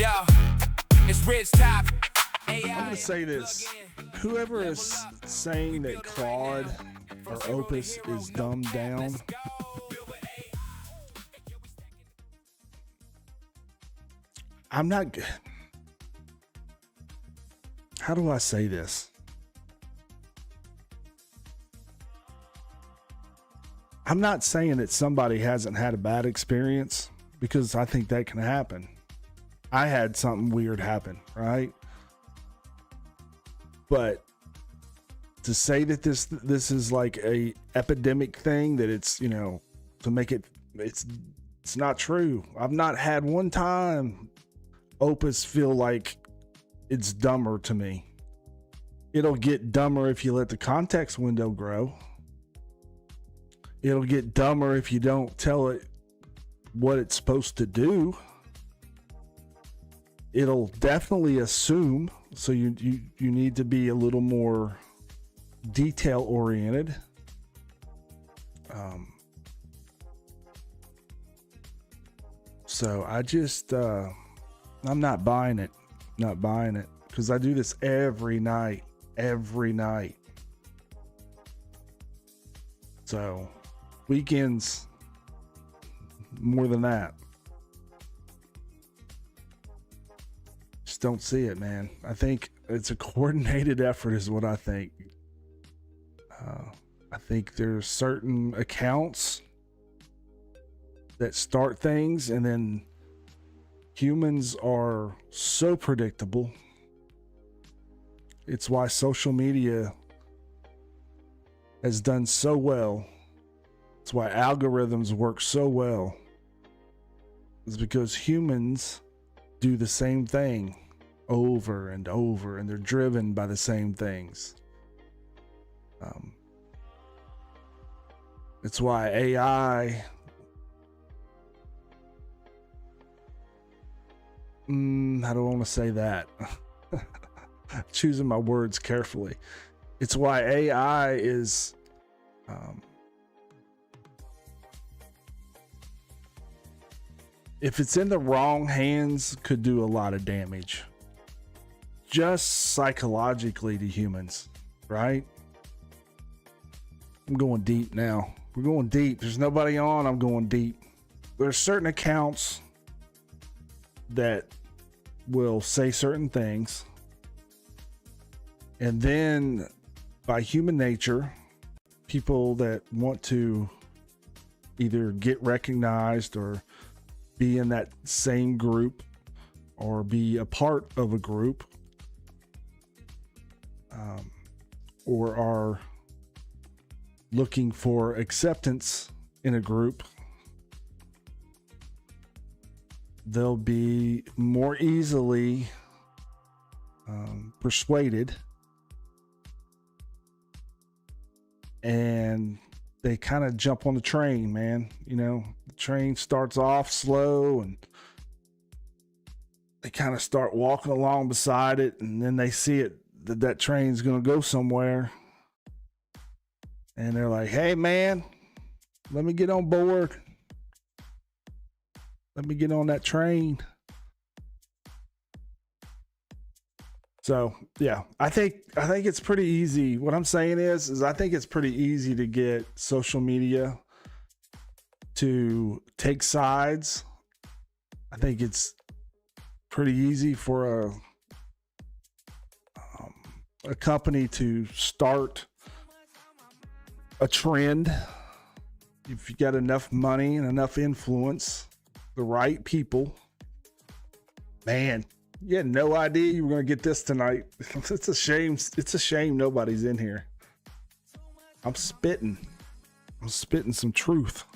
Yo, it's Rich Top. I'm going to say this. Whoever is saying that Claude or Opus is dumbed down, I'm not good. How do I say this? I'm not saying that somebody hasn't had a bad experience, because I think that can happen. I had something weird happen, right? But to say that this is like a epidemic thing, that it's, you know, to make it, it's not true. I've not had one time Opus feel like it's dumber to me. It'll get dumber if you let the context window grow. It'll get dumber if you don't tell it what it's supposed to do. It'll definitely assume, so you need to be a little more detail oriented. So I just I'm not buying it. Not buying it, because I do this every night. So weekends more than that. Just don't see it, man. I think it's a coordinated effort is what I think. I think there's certain accounts that start things, and then humans are so predictable. It's why social media has done so well. It's why algorithms work so well. It's because humans do the same thing over and over, and they're driven by the same things. It's why AI, how do I want to say that? Choosing my words carefully. It's why AI is if it's in the wrong hands, could do a lot of damage, just psychologically, to humans, right? I'm going deep now. We're going deep. There's nobody on. I'm going deep. There's certain accounts that will say certain things, and then by human nature, people that want to either get recognized or be in that same group or be a part of a group, or are looking for acceptance in a group, they'll be more easily persuaded, and they kind of jump on the train, man. You know, the train starts off slow, and they kind of start walking along beside it, and then they see it that train's going to go somewhere, and they're like, hey man, let me get on board. Let me get on that train. So yeah, I think it's pretty easy. What I'm saying is I think it's pretty easy to get social media to take sides. I think it's pretty easy for a company to start a trend. If you got enough money and enough influence, the right people, man, you had no idea you were going to get this tonight. It's a shame. It's a shame nobody's in here. I'm spitting some truth.